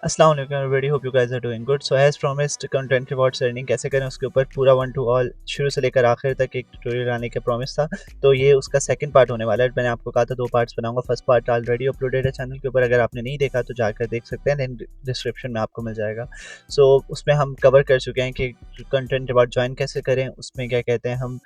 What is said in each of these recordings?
अस्सलाम वालेकुम everybody, hope you guys are doing good. So as promised, content rewards earning कैसे करें उसके ऊपर पूरा वन टू ऑल शुरू से लेकर आखिर तक एक ट्यूटोरियल आने का प्रॉमिस था। तो ये उसका सेकंड पार्ट होने वाला है। मैंने आपको कहा था 2 पार्ट्स बनाऊंगा। फर्स्ट पार्ट ऑलरेडी अपलोडेड है चैनल के ऊपर, अगर आपने नहीं देखा तो जाकर देख सकते हैं, लिंक डिस्क्रिप्शन में आपको मिल जाएगा। सो उसमें हम कवर कर चुके हैं कि कंटेंट रिवॉर्ड ज्वाइन कैसे करें, उसमें क्या कहते हैं हम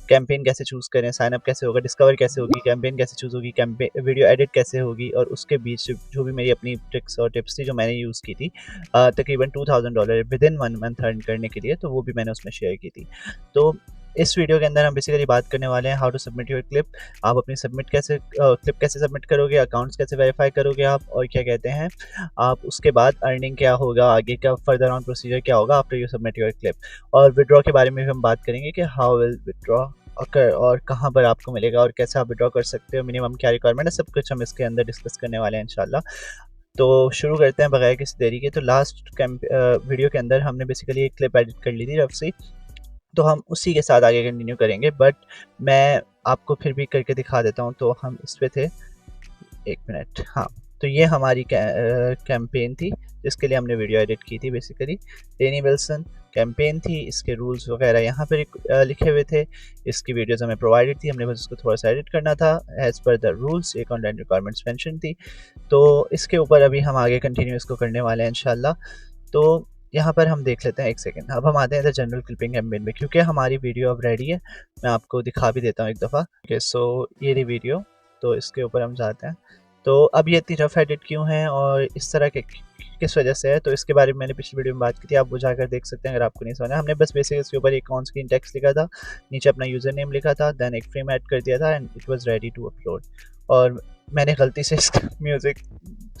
कैंपेन कैसे चूज़ करें, साइन अप कैसे होगा, डिस्कवर कैसे होगी, कैंपेन कैसे चूज़ होगी, कैंपेन वीडियो एडिट कैसे होगी, और उसके बीच जो भी मेरी अपनी ट्रिक्स और टिप्स थी जो मैंने यूज़ की थी तकरीबन $2000 विद इन 1 मंथ अर्न करने के लिए, तो वो भी मैंने उसमें शेयर की थी। तो इस वीडियो के अंदर हम बेसिकली बात करने वाले हैं how to submit your clip. आप अपनी सबमिट कैसे क्लिप कैसे सबमिट करोगे, अकाउंट्स कैसे वेरीफाई करोगे आप, और क्या कहते हैं आप उसके बाद अर्निंग क्या होगा, आगे का फर्दर ऑन प्रोसीजर क्या होगा after you submit your clip. और विड्रॉ के बारे में भी हम बात करेंगे कि हाउ विल विड्रॉ अकर और कहाँ पर आपको मिलेगा और कैसे आप विड्रॉ कर सकते हो, मिनिमम क्या रिक्वायरमेंट है, सब कुछ हम इसके अंदर डिस्कस करने वाले हैं इंशाल्लाह। तो शुरू करते हैं बगैर किसी देरी के। तो लास्ट वीडियो के अंदर हमने बेसिकली एक क्लिप एडिट कर ली थी रफ सी, तो हम उसी के साथ आगे कंटिन्यू करेंगे, बट मैं आपको फिर भी करके दिखा देता हूँ। तो हम इस पे थे, एक मिनट। हाँ, तो ये हमारी कैंपेन थी जिसके लिए हमने वीडियो एडिट की थी। बेसिकली लेनी विल्सन कैंपेन थी, इसके रूल्स वगैरह यहाँ पर लिखे हुए थे, इसकी वीडियोस हमें प्रोवाइडेड थी, हमने बस उसको थोड़ा सा एडिट करना था एज पर द रूल्स। एक कंटेंट रिक्वायरमेंट्स मेंशन थी, तो इसके ऊपर अभी हम आगे कंटिन्यू इसको करने वाले हैं इंशाल्लाह। तो यहाँ पर हम देख लेते हैं, एक सेकंड। अब हम आते हैं जनरल क्लिपिंग कैंपेन में, क्योंकि हमारी वीडियो अब रेडी है। मैं आपको दिखा भी देता हूँ एक दफ़ा। ओके, सो ये रही वीडियो, तो इसके ऊपर हम जाते हैं। तो अब ये इतनी रफ एडिट क्यों है और इस तरह के किस वजह से है, तो इसके बारे में मैंने पिछली वीडियो में बात की थी, आप वो जाकर देख सकते हैं अगर आपको नहीं समझा। हमने बस बेसिक इसके ऊपर एक ऑन स्क्रीन टेक्स्ट लिखा था, नीचे अपना यूज़र नेम लिखा था, देन एक फ्रेम ऐड कर दिया था and it was ready to upload. और मैंने गलती से इसका म्यूज़िक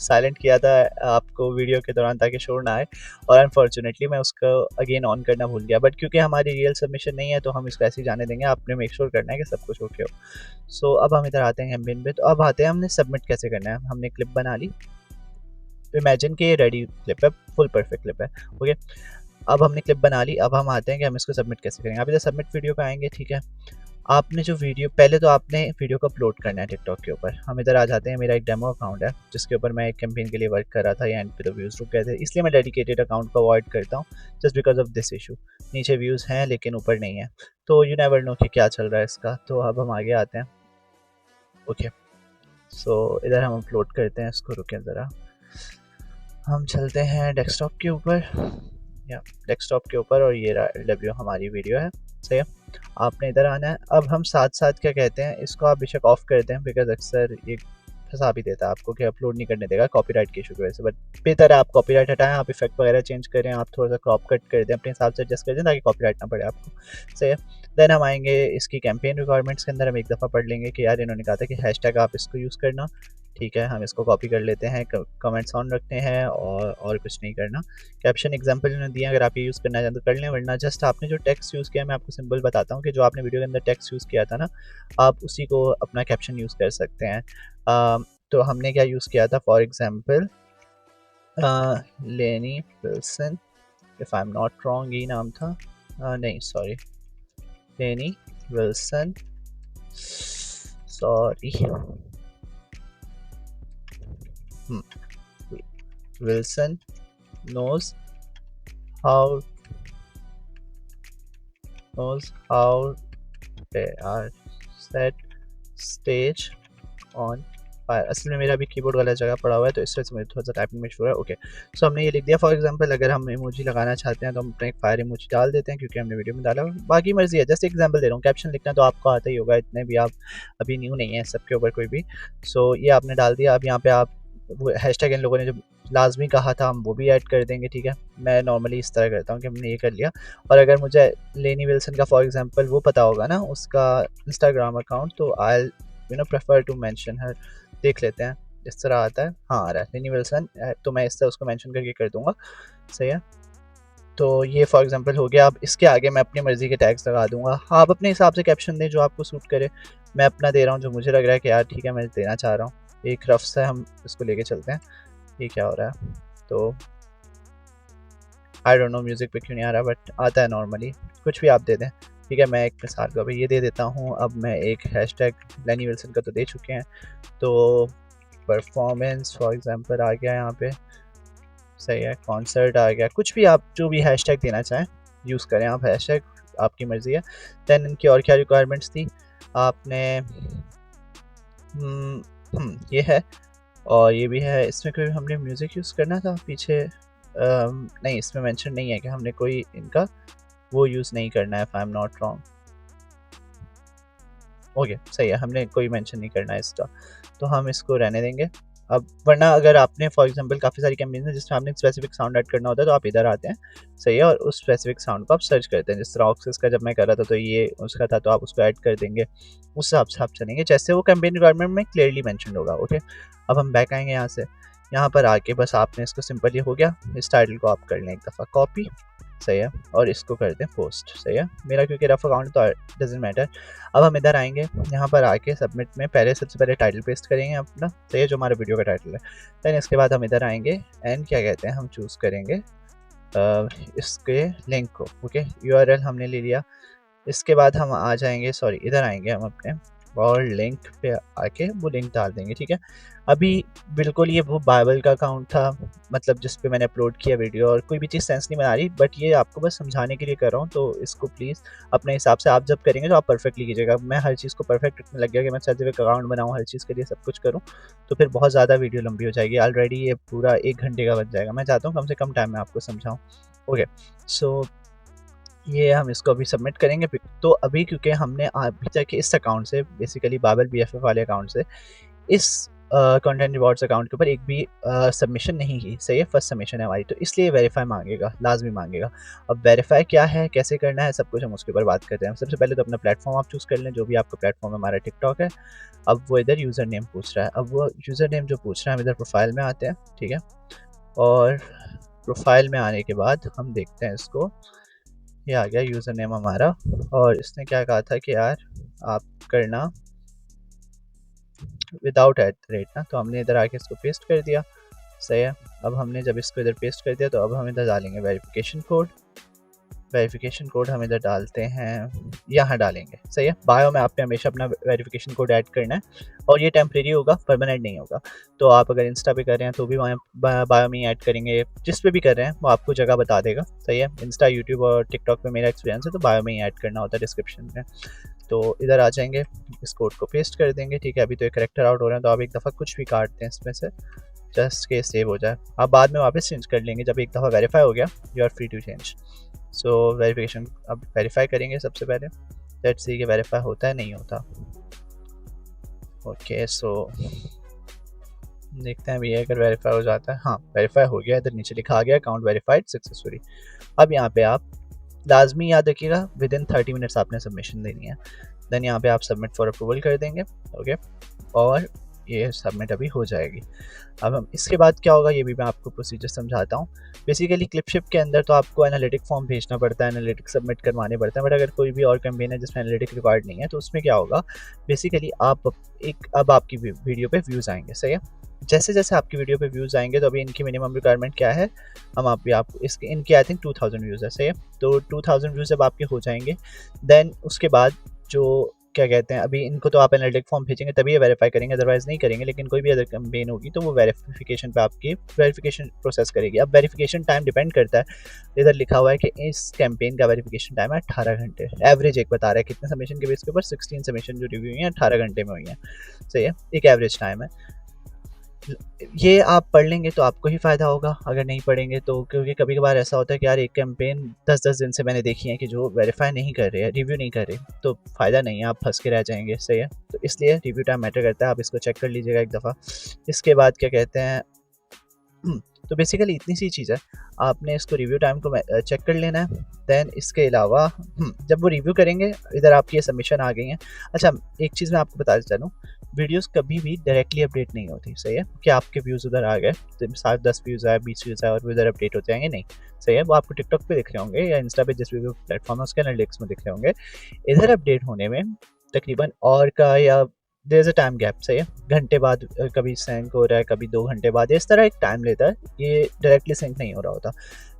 साइलेंट किया था आपको वीडियो के दौरान ताकि शोर ना आए, और अनफॉर्चुनेटली मैं उसको अगेन ऑन करना भूल गया। बट क्योंकि हमारी रियल सबमिशन नहीं है तो हम इसको ऐसे ही जाने देंगे, आपने मेक श्योर करना है कि सब कुछ ओके हो। सो अब हम इधर आते हैं कैंपेन पे। तो अब आते हैं हमने सबमिट कैसे करना है। हमने क्लिप बना ली, इमेजिन कि ये रेडी क्लिप है, फुल परफेक्ट क्लिप है। ओके, अब हमने क्लिप बना ली, अब हम आते हैं कि हम इसको सबमिट कैसे करेंगे। आप इधर सबमिट वीडियो पे आएंगे, ठीक है। आपने जो वीडियो पहले तो आपने वीडियो को अपलोड करना है टिकटॉक के ऊपर। हम इधर आ जाते हैं, मेरा एक डेमो अकाउंट है जिसके ऊपर मैं एक कैंपेन के लिए वर्क कर रहा था, या एंड पे तो व्यूज़ रुक गए थे, इसलिए मैं डेडिकेटेड अकाउंट को अवॉइड करता हूँ just because of this issue. नीचे व्यूज़ हैं लेकिन ऊपर नहीं है, तो यू नेवर नो कि क्या चल रहा है इसका। तो अब हम आगे आते हैं। ओके, सो इधर हम अपलोड करते हैं इसको, रुकें ज़रा, हम चलते हैं डेस्कटॉप के ऊपर, या डेस्कटॉप के ऊपर, और ये LW हमारी वीडियो है। सही है, आपने इधर आना है। अब हम साथ साथ क्या कहते हैं, इसको आप बेशक ऑफ कर दें बिकॉज अक्सर ये फंसा भी देता है आपको कि अपलोड नहीं करने देगा कॉपीराइट की इशू की वजह से। बट बेहतर है आप कॉपीराइट हटाएं, आप इफेक्ट वगैरह चेंज करें, आप थोड़ा सा क्रॉप कट कर दें, अपने हिसाब से एडजस्ट कर दें ताकि कॉपीराइट ना पड़े आपको। सही है, देन हम आएंगे इसकी कैंपेन रिक्वायरमेंट्स के अंदर। हम एक दफ़ा पढ़ लेंगे कि यार इन्होंने कहा था कि हैशटैग आप इसको यूज़ करना, ठीक है। हम इसको कॉपी कर लेते हैं, कमेंट्स ऑन रखते हैं, और कुछ नहीं करना। कैप्शन एग्जांपल इन्होंने दिया, अगर आप ये यूज़ करना चाहते तो कर लें, वरना जस्ट आपने जो टेक्स्ट यूज़ किया, मैं आपको सिंपल बताता हूँ कि जो आपने वीडियो के अंदर टेक्स्ट यूज़ किया था ना, आप उसी को अपना कैप्शन यूज़ कर सकते हैं। तो हमने क्या यूज़ किया था, फॉर एग्जांपल लेनी Wilson, if I am not wrong यही नाम था, नहीं सॉरी, लेनी Wilson, sorry, Wilson knows how they are set stage on fire। असल में मेरा भी कीबोर्ड गलत जगह पड़ा हुआ है तो इस वजह से मुझे थोड़ा सा टाइपिंग में शुरू है। ओके, सो हमने ये लिख दिया। फॉर एग्जांपल अगर हम इमोजी लगाना चाहते हैं तो हम अपना एक फायर इमोजी डाल देते हैं, क्योंकि हमने वीडियो में डाला। बाकी मर्जी है, जस्ट एग्जांपल दे रहा हूँ। कैप्शन लिखना तो आपको आता ही होगा, इतने भी आप अभी न्यू नहीं है सबके ऊपर कोई भी। सो ये आपने डाल दिया। अब यहाँ पे आप वो हैशटैग इन लोगों ने जो लाजमी कहा था हम वो भी ऐड कर देंगे, ठीक है। मैं नॉर्मली इस तरह करता हूँ कि हमने ये कर लिया। और अगर मुझे लेनी विल्सन का फॉर एग्जांपल वो पता होगा ना, उसका इंस्टाग्राम अकाउंट, तो आई प्रेफर टू मेंशन हर। देख लेते हैं इस तरह आता है, हाँ आ रहा है लेनी विल्सन, तो मैं इस तरह उसको मेंशन करके कर दूंगा। सही है, तो ये फॉर एग्जांपल हो गया। अब इसके आगे मैं अपनी मर्ज़ी के टैग्स लगा दूंगा। आप अपने हिसाब से कैप्शन दें जो आपको सूट करे। मैं अपना दे रहा हूँ जो मुझे लग रहा है कि यार ठीक है मैं देना चाह रहा हूँ। एक रफ से हम इसको लेके चलते हैं। ये क्या हो रहा है, तो आई डोंट नो म्यूज़िक पे क्यों नहीं आ रहा, बट आता है नॉर्मली। कुछ भी आप दे दें, ठीक है। मैं एक मिसाल का भी ये दे देता हूँ। अब मैं एक हैशटैग लेनी विल्सन का तो दे चुके हैं, तो परफॉर्मेंस फॉर एग्जांपल आ गया यहाँ पे। सही है, कॉन्सर्ट आ गया, कुछ भी आप जो भी हैशटैग देना चाहें यूज़ करें आप हैशटैग, आपकी मर्ज़ी है। देन इनकी और क्या रिक्वायरमेंट्स थी आपने, ये है और ये भी है। इसमें कोई हमने म्यूज़िक यूज़ करना था पीछे, नहीं इसमें मेंशन नहीं है कि हमने कोई इनका वो यूज़ नहीं करना है, if I am not wrong. Okay सही है, हमने कोई मेंशन नहीं करना है इसका, तो हम इसको रहने देंगे। अब वरना अगर आपने फॉर एग्जांपल काफ़ी सारी कैंपेन्स हैं जिसमें आपने स्पेसिफिक साउंड ऐड करना होता है तो आप इधर आते हैं, सही है, और उस स्पेसिफिक साउंड को आप सर्च करते हैं। जिस तरह ऑक्सिस का जब मैं कर रहा था तो ये उसका था, तो आप उसको ऐड कर देंगे, उस हिसाब से आप चलेंगे जैसे वो कैंपेन रिक्वायरमेंट में क्लियरली मैंशन होगा। ओके, अब हम बैक आएंगे यहाँ से, यहाँ पर आके बस आपने इसको सिंपल, ये हो गया, इस टाइटल को आप कर लें एक दफ़ा कॉपी, सही है, और इसको कर दें पोस्ट, सही है। मेरा क्योंकि रफ अकाउंट तो डजेंट मैटर। अब हम इधर आएंगे, यहाँ पर आके सबमिट में पहले सबसे पहले टाइटल पेस्ट करेंगे अपना, सही है, जो हमारा वीडियो का टाइटल है। दैन इसके बाद हम इधर आएंगे एंड क्या कहते हैं, हम चूज़ करेंगे इसके लिंक को। ओके, URL हमने ले लिया। इसके बाद हम आ जाएंगे, सॉरी इधर आएंगे हम अपने और लिंक पे आके वो लिंक डाल देंगे, ठीक है। अभी बिल्कुल ये वो बाइबल का अकाउंट था, मतलब जिस पे मैंने अपलोड किया वीडियो, और कोई भी चीज़ सेंस नहीं बना रही, बट ये आपको बस समझाने के लिए कर रहा हूँ, तो इसको प्लीज़ अपने हिसाब से आप जब करेंगे तो आप परफेक्टली कीजिएगा। मैं हर चीज़ को परफेक्ट रखने लग गया कि मैं सर्टिफिकेट अकाउंट बनाऊँ, हर चीज़ के लिए सब कुछ करूँ, तो फिर बहुत ज़्यादा वीडियो लंबी हो जाएगी। ऑलरेडी ये पूरा 1 घंटे का बन जाएगा। मैं चाहता हूँ कम से कम टाइम में आपको समझाऊँ। ओके, सो ये हम इसको अभी सबमिट करेंगे। तो अभी क्योंकि हमने अभी तक इस अकाउंट से, बेसिकली बाइबल BFF वाले अकाउंट से, इस कंटेंट रिवॉर्ड्स अकाउंट के ऊपर एक भी सबमिशन नहीं की, सही है, फर्स्ट सबमिशन है हमारी, तो इसलिए वेरीफाई मांगेगा, लाजमी मांगेगा। अब वेरीफाई क्या है, कैसे करना है, सब कुछ हम उसके ऊपर बात करते हैं। सबसे पहले तो अपना प्लेटफॉर्म आप चूज़ कर लें, जो भी आपका प्लेटफॉर्म है। हमारा टिकटॉक है। अब वो इधर यूज़र नेम पूछ रहा है, अब वो यूज़र नेम जो पूछ रहा है, हम इधर प्रोफाइल में आते हैं, ठीक है, और प्रोफाइल में आने के बाद हम देखते हैं इसको, ये आ गया यूज़र नेम हमारा, और इसने क्या कहा था कि यार आप करना विदाउट @ ना, तो हमने इधर आके इसको पेस्ट कर दिया, सही है। अब हमने जब इसको इधर पेस्ट कर दिया तो अब हम इधर डालेंगे वेरिफिकेशन कोड। वेरिफिकेशन कोड हम इधर डालते हैं, यहाँ डालेंगे, सही है। बायो में आपने हमेशा अपना वेरिफिकेशन कोड ऐड करना है, और ये टेम्प्रेरी होगा, परमानेंट नहीं होगा। तो आप अगर इंस्टा पे कर रहे हैं तो भी बायो में ही ऐड करेंगे, जिस पे भी कर रहे हैं वो आपको जगह बता देगा, सही है। इंस्टा, यूट्यूब और टिकटॉक पे मेरा एक्सपीरियंस है, तो बायो में ही ऐड करना होता है, डिस्क्रिप्शन में। तो इधर आ जाएंगे, इस कोड को पेस्ट कर देंगे, ठीक है। अभी तो एक करेक्टर आउट हो रहे हैं, तो आप एक दफ़ा कुछ भी काट दें इसमें से, जस्ट के सेव हो जाए। आप बाद में वापस चेंज कर लेंगे, जब एक दफ़ा वेरीफाई हो गया, you are free to change. So verification अब वेरीफाई करेंगे सबसे पहले, लेट्स सी कि वेरीफाई होता है नहीं होता। ओके, सो देखते हैं भैया, अगर वेरीफाई हो जाता है, हाँ वेरीफाई हो गया, इधर नीचे लिखा आ गया अकाउंट वेरीफाइड सक्सेसफुली। अब यहाँ पे आप लाजमी याद रखिएगा, विद इन 30 मिनट्स आपने सबमिशन देनी है। देन यहाँ पे आप सबमिट फॉर अप्रूवल कर देंगे, ओके, और ये सबमिट अभी हो जाएगी। अब हम इसके बाद क्या होगा, ये भी मैं आपको प्रोसीजर समझाता हूँ। बेसिकली क्लिपशिप के अंदर तो आपको एनालिटिक फॉर्म भेजना पड़ता है, एनालिटिक सबमिट करवाने पड़ते हैं, बट अगर कोई भी और कैंपेन है जिसमें एनालिटिक रिक्वायर्ड नहीं है, तो उसमें क्या होगा, बेसिकली आप अब आपकी वीडियो पे व्यूज़ आएंगे, सही है। जैसे जैसे आपकी वीडियो पे व्यूज़ आएंगे, तो अभी इनकी मिनिमम रिक्वायरमेंट क्या है, हम आपको इसके इनके आई थिंक 2000 व्यूज़ है, सही है। तो 2000 व्यूज़ जब आपके हो जाएंगे, देन उसके बाद जो क्या कहते हैं, अभी इनको तो आप एनालिटिक फॉर्म भेजेंगे तभी ये वेरीफाई करेंगे, अदरवाइज नहीं करेंगे। लेकिन कोई भी अदर कैंपेन होगी तो वो वेरिफिकेशन पे आपकी वेरिफिकेशन प्रोसेस करेगी। अब वेरिफिकेशन टाइम डिपेंड करता है, इधर लिखा हुआ है कि इस कैंपेन का वेरिफिकेशन टाइम है 18 घंटे। एवरेज एक बता रहा है कितने सबमिशन के बेस के ऊपर, 16 सबमिशन जो रिव्यू हुई हैं 18 घंटे में हुई हैं, सही है, एक एवरेज टाइम है। ये आप पढ़ लेंगे तो आपको ही फ़ायदा होगा, अगर नहीं पढ़ेंगे तो, क्योंकि कभी कभार ऐसा होता है कि यार एक कैंपेन 10-10 दिन से मैंने देखी है कि जो वेरीफाई नहीं कर रहे हैं, रिव्यू नहीं कर रहे, तो फ़ायदा नहीं है, आप फंस के रह जाएंगे, सही है। तो इसलिए रिव्यू टाइम मैटर करता है, आप इसको चेक कर लीजिएगा एक दफ़ा। इसके बाद क्या कहते हैं, तो बेसिकली इतनी सी चीज़ है, आपने इसको रिव्यू टाइम को चेक कर लेना है। दैन इसके अलावा जब वो रिव्यू करेंगे, इधर आपकी ये सबमिशन आ गई हैं। अच्छा, एक चीज़ मैं आपको बताते चलूँ, वीडियोस कभी भी डायरेक्टली अपडेट नहीं होती, सही है, कि आपके व्यूज़ उधर आ गए, तो 7-10 व्यूज़ आए, 20 व्यूज़ आए और वो इधर अपडेट होते जाएंगे, नहीं, सही है। वो आपको टिकटॉक पे दिख रहे होंगे या इंस्टा पे, जिस भी प्लेटफॉर्म है उसके एनालिटिक्स में दिख रहे होंगे। इधर अपडेट होने में तकरीबन और का या there is a time gap, सही है, घंटे बाद कभी सिंक हो रहा है, कभी 2 घंटे बाद, इस तरह एक टाइम लेता है, ये डायरेक्टली सिंक नहीं हो रहा होता।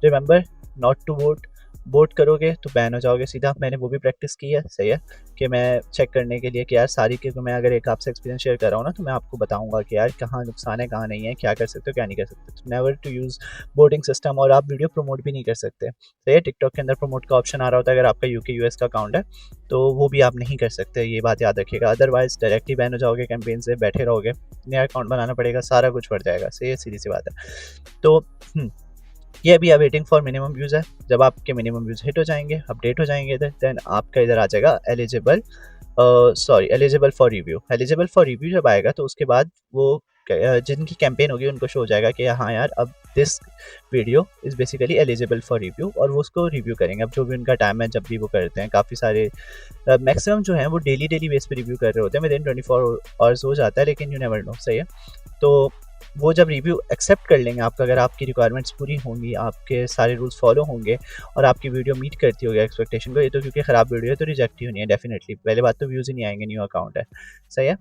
Remember not to bot, bot करोगे तो बैन हो जाओगे सीधा। मैंने वो भी प्रैक्टिस की है, सही है, कि मैं चेक करने के लिए कि यार सारी के मैं अगर एक आपसे एक्सपीरियंस शेयर कर रहा हूँ ना, तो मैं आपको बताऊंगा कि यार कहाँ नुकसान है कहाँ नहीं है, क्या कर सकते हो क्या नहीं कर सकते। तो never to use botting system. और आप वीडियो प्रमोट भी नहीं कर सकते, सही है। टिकटॉक के अंदर प्रमोट का ऑप्शन आ रहा होता है, अगर आपका यूके यूएस का अकाउंट है तो वो भी आप नहीं कर सकते, ये बात याद रखिएगा। अदरवाइज डायरेक्टली बैन हो जाओगे, कैंपेन से बैठे रहोगे, नया अकाउंट बनाना पड़ेगा, सारा कुछ बढ़ जाएगा, सही है, सीधी सी बात है। तो ये अभी वेटिंग फॉर मिनिमम व्यूज़ है। जब आपके मिनिमम व्यूज़ हिट हो जाएंगे, अपडेट हो जाएंगे इधर, देन आपका इधर आ जाएगा eligible eligible for review. Eligible for review जब आएगा तो उसके बाद वो जिनकी कैंपेन होगी उनको शो हो जाएगा कि हाँ यार अब this video is basically eligible for review, और वो उसको रिव्यू करेंगे। अब जो भी उनका टाइम है जब भी वो करते हैं, काफ़ी सारे मैक्सिमम जो हैं वो डेली बेस पे रिव्यू कर रहे होते हैं, विदिन 24 आवर्स हो जाता है, लेकिन यू नेवर नो, सही है। तो वो जब रिव्यू एक्सेप्ट कर लेंगे आपका, अगर आपकी रिक्वायरमेंट्स पूरी होंगी, आपके सारे रूल्स फॉलो होंगे और आपकी वीडियो मीट करती होगी एक्सपेक्टेशन को, ये तो क्योंकि ख़राब वीडियो है तो रिजेक्ट ही होनी है डेफिनेटली। पहले बात तो व्यूज़ ही नहीं आएंगे, न्यू अकाउंट है, सही है।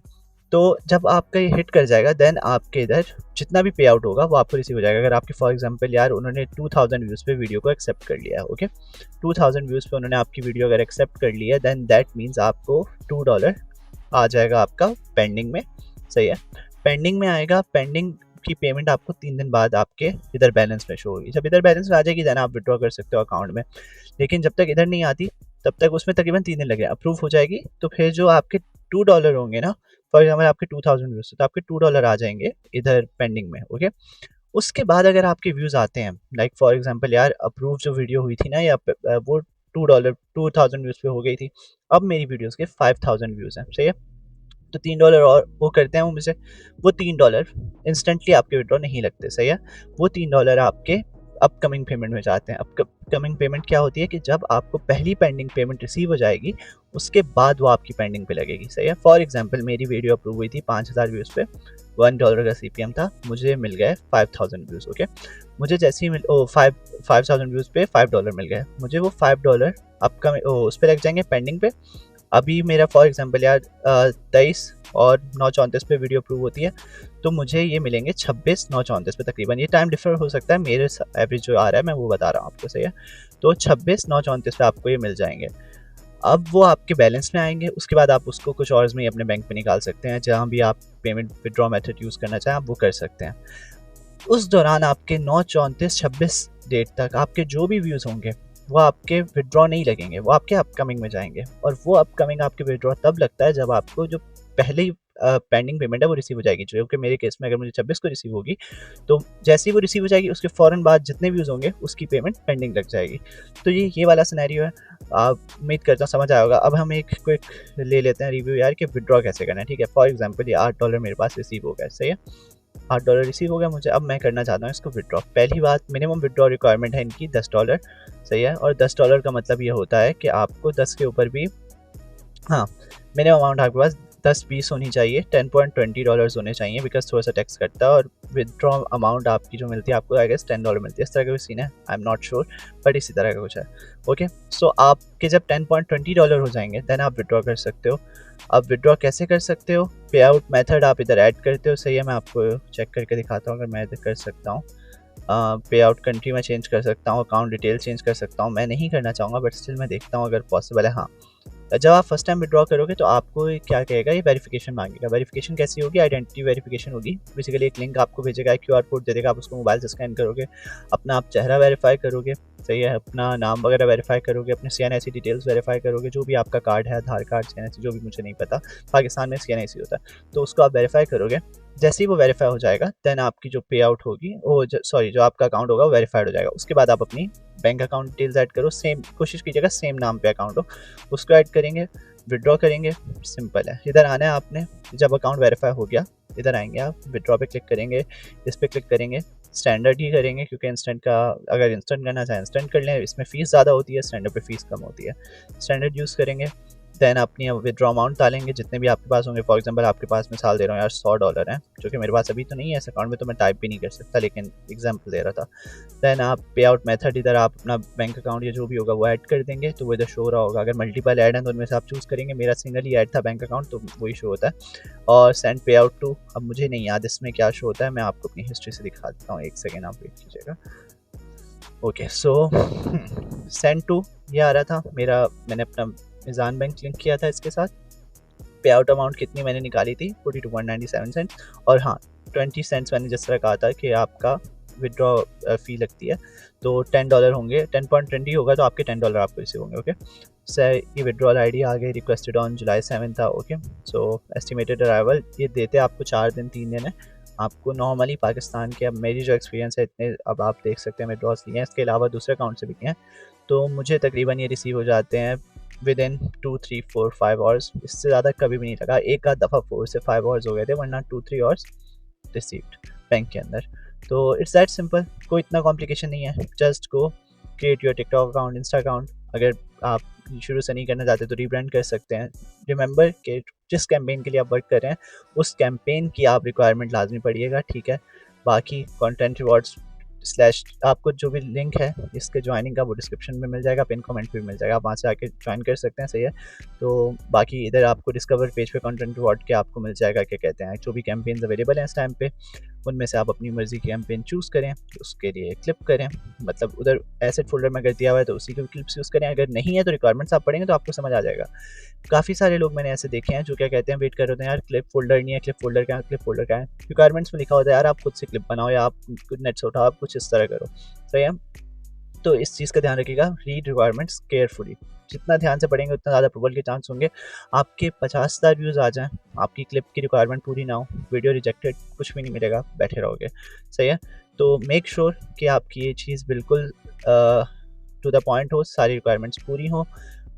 तो जब आपका ये हिट कर जाएगा देन आपके इधर जितना भी पे आउट होगा वो आपको रिसीव हो जाएगा। अगर आपके फॉर एग्जांपल यार उन्होंने 2000 व्यूज़ पे वीडियो को एक्सेप्ट कर लिया है, ओके, 2000 व्यूज़ पे उन्होंने आपकी वीडियो अगर एक्सेप्ट कर ली है, देन दैट मीन्स आपको $2 आ जाएगा आपका पेंडिंग में, सही है। पेंडिंग में आएगा, पेंडिंग की पेमेंट आपको 3 दिन बाद आपके इधर बैलेंस में शो होगी। जब इधर बैलेंस में आ जाएगी देन आप विड्रॉ कर सकते हो अकाउंट में, लेकिन जब तक इधर नहीं आती तब तक उसमें तकरीबन 3 दिन लगे। अप्रूव हो जाएगी तो फिर जो आपके $2 होंगे ना, फॉर एग्जाम्पल आपके 2000 व्यूज तो आपके $2 आ जाएंगे इधर पेंडिंग में, ओके। उसके बाद अगर आपके व्यूज आते हैं, लाइक फॉर एग्जाम्पल यार अप्रूव जो वीडियो हुई थी ना, या वो $2 2000 व्यूज पे हो गई थी, अब मेरी वीडियोस के 5000 व्यूज हैं, सही है। तो $3 और वो करते हैं उनसे, वो $3 इंस्टेंटली आपके विड्रॉ नहीं लगते, सही है। वो $3 आपके अपकमिंग पेमेंट में जाते हैं। अपकमिंग पेमेंट क्या होती है कि जब आपको पहली पेंडिंग पेमेंट रिसीव हो जाएगी उसके बाद वो आपकी पेंडिंग पे लगेगी, सही है। फॉर एग्जांपल मेरी वीडियो अप्रूव हुई थी 5000 व्यूज़ पे, $1 का CPM था, मुझे मिल गए 5000 व्यूज़, ओके। मुझे जैसे ही 5000 व्यूज़ पे $5 मिल गए, मुझे वो $5 अपकमिंग उस पर लग जाएंगे पेंडिंग पे। अभी मेरा फॉर एग्जांपल यार 23 और 9/34 पे वीडियो अप्रूव होती है, तो मुझे ये मिलेंगे 26/9/34 पे तकरीबन। ये टाइम डिफर हो सकता है, मेरे एवरेज जो आ रहा है मैं वो बता रहा हूँ आपको, सही है। तो 26/9/34 पे आपको ये मिल जाएंगे। अब वो आपके बैलेंस में आएंगे, उसके बाद आप उसको कुछ आवर्स में ही अपने बैंक में निकाल सकते हैं, जहाँ भी आप पेमेंट विड्रॉ मेथड यूज़ करना चाहें आप वो कर सकते हैं। उस दौरान आपके 9/34/26 डेट तक आपके जो भी व्यूज़ होंगे वो आपके विड्रॉ नहीं लगेंगे, वो आपके अपकमिंग में जाएंगे। और वो अपकमिंग आपके विड्रॉ तब लगता है जब आपको जो पहले ही पेंडिंग पेमेंट है वो रिसीव हो जाएगी, जो कि मेरे केस में अगर मुझे 26 को रिसीव होगी तो जैसे ही वो रिसीव हो जाएगी उसके फ़ौरन बाद जितने व्यूज़ होंगे उसकी पेमेंट पेंडिंग लग जाएगी। तो ये वाला सिनेरियो है, आप उम्मीद करता हूँ समझ आया होगा। अब हम एक क्विक ले लेते हैं रिव्यू यार कि विड्रॉ कैसे करना है, ठीक है। फॉर एग्जाम्पल ये $8 मेरे पास रिसीव हो गया, सही है। $8 रिसीव हो गया मुझे, अब मैं करना चाहता हूँ इसको विड्रॉ। पहली बात, मिनिमम विड्रॉ रिक्वायरमेंट है इनकी $10, सही है। और $10 का मतलब ये होता है कि आपको 10 के ऊपर भी, हाँ, मिनिमम अमाउंट आपके पास 10-20 होनी चाहिए, $10.20 होने चाहिए, बिकॉज थोड़ा सा टैक्स कटता है। और विदड्रॉ अमाउंट आपकी जो मिलती है आपको आई गेस $10 मिलती है, इस तरह का भी सीन है, I am not sure, but इसी तरह का कुछ है, ओके। सो आपके जब $10.20 हो जाएंगे देन आप विड्रॉ कर सकते हो। अब विड्रॉ कैसे कर सकते हो, पे आउट मेथड आप इधर ऐड करते हो, सही है। मैं आपको चेक करके दिखाता हूँ, अगर मैं इधर कर सकता हूँ। पे आउट कंट्री में चेंज कर सकता हूँ, अकाउंट डिटेल चेंज कर सकता हूँ, मैं नहीं करना चाहूँगा बट स्टिल मैं देखता हूँ अगर पॉसिबल है। हाँ, जब आप फर्स्ट टाइम विड्रॉ करोगे तो आपको क्या कहेगा, ये वेरिफिकेशन मांगेगा। वेरिफिकेशन कैसी होगी, आइडेंटिटी वेरिफिकेशन होगी। बेसिकली एक लिंक आपको भेजेगा, एक QR कोड दे देगा, आप उसको मोबाइल से स्कैन करोगे, अपना आप चेहरा वेरीफाई करोगे, सही है, अपना नाम वगैरह वेरीफाई करोगे, अपने CNIC डिटेल्स वेरीफाई करोगे, जो भी आपका कार्ड है, आधार कार्ड, CNIC, जो भी, मुझे नहीं पता, पाकिस्तान में CNIC होता है, तो उसको आप वेरीफाई करोगे। जैसे ही वो वेरीफाई हो जाएगा देन आपकी जो पे आउट होगी वो जो आपका अकाउंट होगा वो वेरीफाइड हो जाएगा। उसके बाद आप अपनी बैंक अकाउंट डिटेल्स ऐड करो, सेम कोशिश कीजिएगा सेम नाम पे अकाउंट हो, उसको ऐड करेंगे, विड्रॉ करेंगे, सिंपल है। इधर आना है आपने, जब अकाउंट वेरीफाई हो गया इधर आएंगे आप, विड्रॉ पे क्लिक करेंगे, इस पर क्लिक करेंगे, स्टैंडर्ड ही करेंगे क्योंकि इंस्टेंट का, अगर इंस्टेंट करना चाहें इंस्टेंट कर लें, इसमें फ़ीस ज़्यादा होती है, स्टैंडर्ड पे फ़ीस कम होती है। स्टैंडर्ड यूज़ करेंगे, देन अपनी विड्रॉ अमाउंट डालेंगे जितने भी आपके पास होंगे। फॉर एग्जांपल आपके पास, मिसाल दे रहा हूँ यार, $100 है, जो कि मेरे पास अभी तो नहीं है इस अकाउंट में, तो मैं टाइप भी नहीं कर सकता, लेकिन एग्जांपल दे रहा था। देन आप पे आउट मेथड इधर आप अपना बैंक अकाउंट या जो भी होगा वो ऐड कर देंगे, तो वो इधर शो रहा होगा। अगर मल्टीपल ऐड हैं तो उनमें से आप चूज़ करेंगे, मेरा सिंगल ही ऐड था बैंक अकाउंट, तो वही शो होता है। और सेंड पे आउट टू, अब मुझे नहीं याद इसमें क्या शो होता है, मैं आपको अपनी हिस्ट्री से दिखा देता हूँ, एक सेकेंड आप वेट कीजिएगा। ओके सो सेंड टू ये आ रहा था मेरा, मैंने अपना मिज़ान बैंक लिंक किया था इसके साथ। पे आउट अमाउंट कितनी मैंने निकाली थी 42.97 सेंट, और हाँ 20 सेंट्स मैंने जिस तरह कहा था कि आपका विड्रॉ फ़ी लगती है, तो $10 होंगे, 10.20 होगा तो आपके $10 आपको रिसीव होंगे। ओके सर ये विड्रॉल आईडी आ गई, रिक्वेस्टेड ऑन जुलाई 7 था। ओके सो एस्टिमेटेड अराइवल ये देते आपको 4 दिन 3 दिन है आपको नॉर्मली पाकिस्तान के। अब मेरी जो एक्सपीरियंस है इतने, अब आप देख सकते हैं विड्रॉल्स लिए हैं, इसके अलावा दूसरे अकाउंट से भी लिए हैं, तो मुझे तकरीबन ये रिसीव हो जाते हैं विद इन 2 3 4 5 आवर्स। इससे ज़्यादा कभी भी नहीं लगा, एक आध दफ़ा 4 से 5 आवर्स हो गए थे, वरना 2 3 आवर्स रिसीव्ड बैंक के अंदर। तो इट्स दैट सिंपल, कोई इतना कॉम्प्लिकेशन नहीं है। Just go create your TikTok account, Insta account. अगर आप शुरू से नहीं करना चाहते तो रीब्रांड कर सकते हैं। रिमेंबर कि जिस कैंपेन के लिए आप वर्क कर रहे हैं उस कैंपेन की आप रिक्वायरमेंट लाजमी पढ़िएगा, ठीक है। बाकी कंटेंट रिवॉर्ड्स स्लैश आपको जो भी लिंक है इसके ज्वाइनिंग का वो डिस्क्रिप्शन में मिल जाएगा, पिन कमेंट भी मिल जाएगा, आप वहाँ से आके ज्वाइन कर सकते हैं, सही है। तो बाकी इधर आपको डिस्कवर पेज पे कंटेंट रिवॉर्ड के आपको मिल जाएगा, क्या कहते हैं, जो भी कैंपेन्स अवेलेबल हैं इस टाइम पे, उनमें से आप अपनी मर्ज़ी की कैंपेन चूज़ करें, उसके लिए क्लिप करें, मतलब उधर एसेट फोल्डर में अगर दिया हुआ है तो उसी के क्लिप्स यूज़ करें, अगर नहीं है तो रिक्वायरमेंट्स आप पढ़ेंगे तो आपको समझ आ जाएगा। काफ़ी सारे लोग मैंने ऐसे देखे हैं जो क्या कहते हैं, वेट कर रहे होते हैं यार क्लिप फोल्डर नहीं है, क्लिप फोल्डर क्या है, क्लिप फोल्डर क्या है। रिक्वायरमेंट्स में लिखा होता है यार आप खुद से क्लिप बनाओ या आप नेट से उठाओ, आप कुछ इस तरह करो, सही है। तो इस चीज़ का ध्यान रखिएगा, रीड रिक्वायरमेंट्स केयरफुली। जितना ध्यान से पढ़ेंगे उतना ज़्यादा अप्रूवल के चांस होंगे। आपके 50,000 व्यूज़ आ जाएँ, आपकी क्लिप की रिक्वायरमेंट पूरी ना हो, वीडियो रिजेक्टेड, कुछ भी नहीं मिलेगा, बैठे रहोगे, सही है। तो मेक श्योर कि आपकी ये चीज़ बिल्कुल टू द पॉइंट हो, सारी रिक्वायरमेंट्स पूरी हों।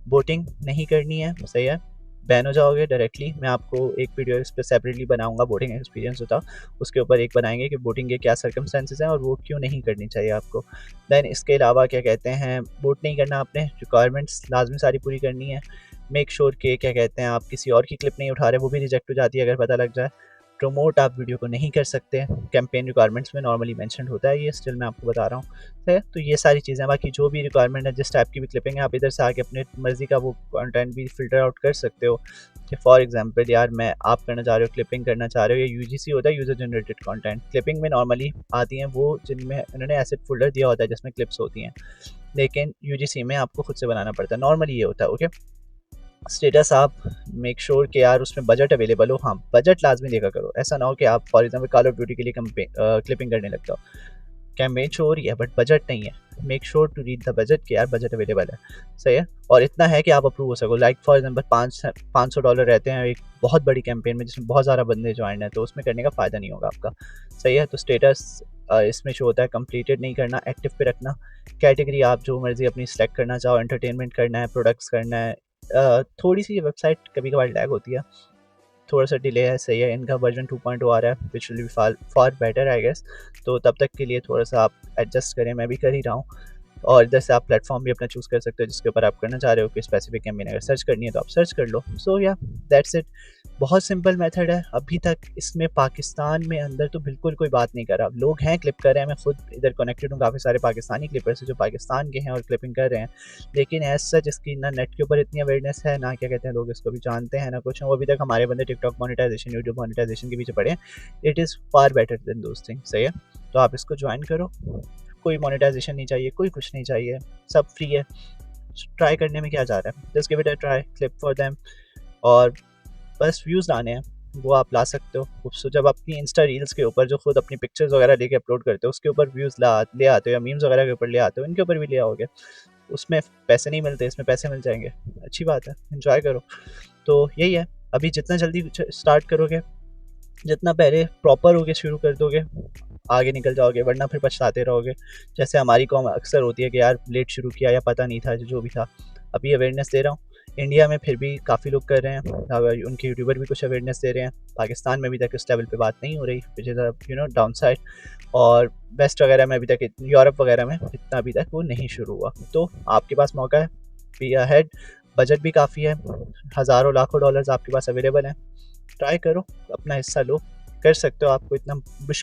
वोटिंग नहीं करनी है, सही है, बैन हो जाओगे डायरेक्टली। मैं आपको एक वीडियो इस पर सेपरेटली बनाऊंगा, वोटिंग एक्सपीरियंस होता, उसके ऊपर एक बनाएंगे कि वोटिंग के क्या सर्कमस्टेंसेस हैं और वोट क्यों नहीं करनी चाहिए आपको। दैन इसके अलावा क्या कहते हैं, वोट नहीं करना आपने, रिक्वायरमेंट्स लाजमी सारी पूरी करनी है। मेक श्योर के क्या कहते हैं आप किसी और की क्लिप नहीं उठा रहे, वो भी रिजेक्ट हो जाती है अगर पता लग जाए। प्रमोट आप वीडियो को नहीं कर सकते, कैंपेन रिक्वायरमेंट्स में नॉर्मली मेंशन्ड होता है, ये स्टिल मैं आपको बता रहा हूँ, है। तो ये सारी चीज़ें, बाकी जो भी रिक्वायरमेंट है, जिस टाइप की भी क्लिपिंग है, आप इधर से आके अपने मर्ज़ी का वो कंटेंट भी फ़िल्टर आउट कर सकते हो। कि फॉर एग्जांपल यार मैं आप करना चाह रहे हो, क्लिपिंग करना चाह रहे हो, ये यूजीसी होता है, यूज़र जनरेटेड कंटेंट। क्लिपिंग में नॉर्मली आती हैं वो जिनमें उन्होंने एसेट फ़ोल्डर दिया होता है जिसमें क्लिप्स होती हैं, लेकिन यूजीसी में आपको खुद से बनाना पड़ता है, नॉर्मली ये होता है। ओके स्टेटस आप मेक श्योर कि यार उसमें बजट अवेलेबल हो। हाँ बजट लाजमी देखा करो, ऐसा ना हो कि आप for example call of duty के लिए क्लिपिंग करने लगता हो, कैंपेन शो हो रही है बट बजट नहीं है। Make sure to read the budget कि यार बजट अवेलेबल है, सही है, और इतना है कि आप अप्रूव हो सको। लाइक फॉर एग्जांपल $500 रहते हैं एक बहुत बड़ी कैंपेन में जिसमें बहुत ज़्यादा बंदे ज्वाइन है, तो उसमें करने का फ़ायदा नहीं होगा आपका, सही है। तो स्टेटस इसमें शो होता है, कंप्लीटेड नहीं करना, एक्टिव पे रखना। कैटेगरी आप जो मर्ज़ी अपनी सेलेक्ट करना चाहो, एंटरटेनमेंट करना है, प्रोडक्ट्स करना है। थोड़ी सी वेबसाइट कभी कभार लैग होती है, थोड़ा सा डिले है, सही है। इनका वर्जन 2.0 आ रहा है which will be far better I guess, तो तब तक के लिए थोड़ा सा आप एडजस्ट करें, मैं भी कर ही रहा हूँ। और इधर से आप प्लेटफॉर्म भी अपना चूज़ कर सकते हो जिसके ऊपर आप करना चाह रहे हो कि स्पेसिफिक कैंपेन अगर सर्च करनी है तो आप सर्च कर लो। सो या दैट्स इट, बहुत सिंपल मेथड है। अभी तक इसमें पाकिस्तान में अंदर तो बिल्कुल कोई बात नहीं कर रहा, लोग हैं क्लिप कर रहे हैं, मैं खुद इधर कनेक्टेड हूँ काफ़ी सारे पाकिस्तानी क्लिपर्स जो पाकिस्तान के हैं और क्लिपिंग कर रहे हैं, लेकिन एज सच इसकी ना नेट के ऊपर इतनी अवेयरनेस है, ना क्या कहते हैं लोग इसको भी जानते हैं, ना कुछ है। वो अभी तक हमारे बंदे टिकटॉक मोनेटाइजेशन, यूट्यूब मोनेटाइजेशन के पीछे पड़े हैं। It is far better than those things, सही है। तो आप इसको ज्वाइन करो, कोई मोनेटाइजेशन नहीं चाहिए, कोई कुछ नहीं चाहिए, सब फ्री है। ट्राई करने में क्या जा रहा है, just give it a try, clip for them, और बस व्यूज़ लाने हैं वो आप ला सकते हो। सो जब अपनी इंस्टा रील्स के ऊपर जो खुद अपनी पिक्चर्स वगैरह लेके अपलोड करते हो उसके ऊपर व्यूज़ ले आते हो, या मीम्स वगैरह के ऊपर ले आते हो, इनके ऊपर भी ले आओगे, उसमें पैसे नहीं मिलते, इसमें पैसे मिल जाएंगे, अच्छी बात है, एंजॉय करो। तो यही है, अभी जितना जल्दी स्टार्ट करोगे, जितना पहले प्रॉपर होके शुरू कर दोगे, आगे निकल जाओगे, वरना फिर पछताते रहोगे। जैसे हमारी कौम अक्सर होती है कि यार लेट शुरू किया या पता नहीं था, जो भी था। अभी अवेयरनेस दे रहा हूँ, इंडिया में फिर भी काफ़ी लोग कर रहे हैं, उनके यूट्यूबर भी कुछ अवेयरनेस दे रहे हैं। पाकिस्तान में अभी तक इस लेवल पे बात नहीं हो रही, विच इज़ डाउन साइड। और वेस्ट वगैरह में अभी तक, यूरोप वगैरह में इतना अभी तक वो नहीं शुरू हुआ। तो आपके पास मौका है, बी अहेड, बजट भी काफ़ी है, हज़ारों लाखों डॉलर्स आपके पास अवेलेबल हैं। ट्राई करो, अपना हिस्सा लो, कर सकते हो, आपको इतना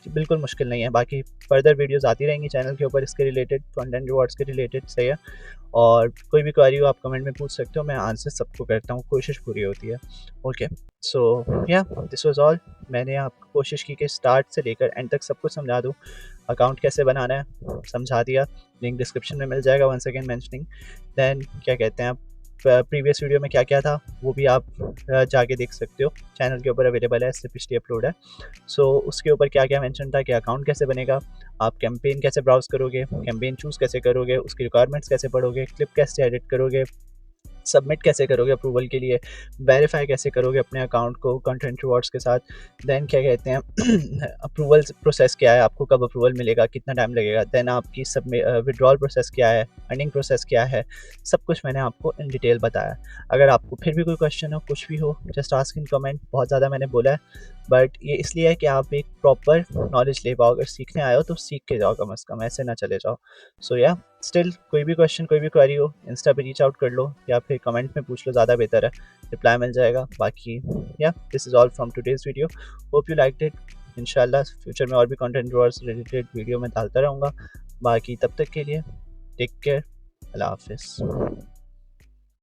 बिल्कुल मुश्किल नहीं है। बाकी फर्दर वीडियोस आती रहेंगी चैनल के ऊपर इसके रिलेटेड, कंटेंट रिवॉर्ड्स के रिलेटेड, सही है। और कोई भी क्वेरी हो आप कमेंट में पूछ सकते हो, मैं आंसर सबको करता हूँ, कोशिश पूरी होती है। ओके, सो या दिस वाज ऑल। मैंने आपको कोशिश की कि स्टार्ट से लेकर एंड तक सब कुछ समझा दूँ। अकाउंट कैसे बनाना है समझा दिया, लिंक डिस्क्रिप्शन में मिल जाएगा, वंस अगेन मेंशनिंग। देन क्या कहते हैं, प्रीवियस वीडियो में क्या क्या था वो भी आप जाके देख सकते हो, चैनल के ऊपर अवेलेबल है, इससे पिछली अपलोड है। सो उसके ऊपर क्या क्या मेंशन था कि अकाउंट कैसे बनेगा, आप कैंपेन कैसे ब्राउज़ करोगे, कैंपेन चूज़ कैसे करोगे, उसकी रिक्वायरमेंट्स कैसे पढ़ोगे, क्लिप कैसे एडिट करोगे, सबमिट कैसे करोगे अप्रूवल के लिए, वेरीफाई कैसे करोगे अपने अकाउंट को कंटेंट रिवॉर्ड्स के साथ। देन क्या कहते हैं अप्रूवल प्रोसेस क्या है, आपको कब अप्रूवल मिलेगा, कितना टाइम लगेगा। देन आपकी सब विड्रॉल प्रोसेस क्या है, अर्निंग प्रोसेस क्या है, सब कुछ मैंने आपको इन डिटेल बताया। अगर आपको फिर भी कोई क्वेश्चन हो, कुछ भी हो, जस्ट आस्क इन कमेंट। बहुत ज़्यादा मैंने बोला है, बट ये इसलिए है कि आप एक प्रॉपर नॉलेज ले पाओ। अगर सीखने आए हो तो सीख के जाओ, कम अज़ कम ऐसे ना चले जाओ। सो या स्टिल कोई भी क्वेश्चन, कोई भी क्वेरी हो, इंस्टा पे रीच आउट कर लो या फिर कमेंट में पूछ लो, ज़्यादा बेहतर है, रिप्लाई मिल जाएगा। बाकी या this is all from today's video, hope you liked it. इंशाल्लाह फ्यूचर में और भी कंटेंट रिलेटेड वीडियो में डालता रहूँगा। बाकी तब तक के लिए टेक केयर, अल्लाह हाफिज़।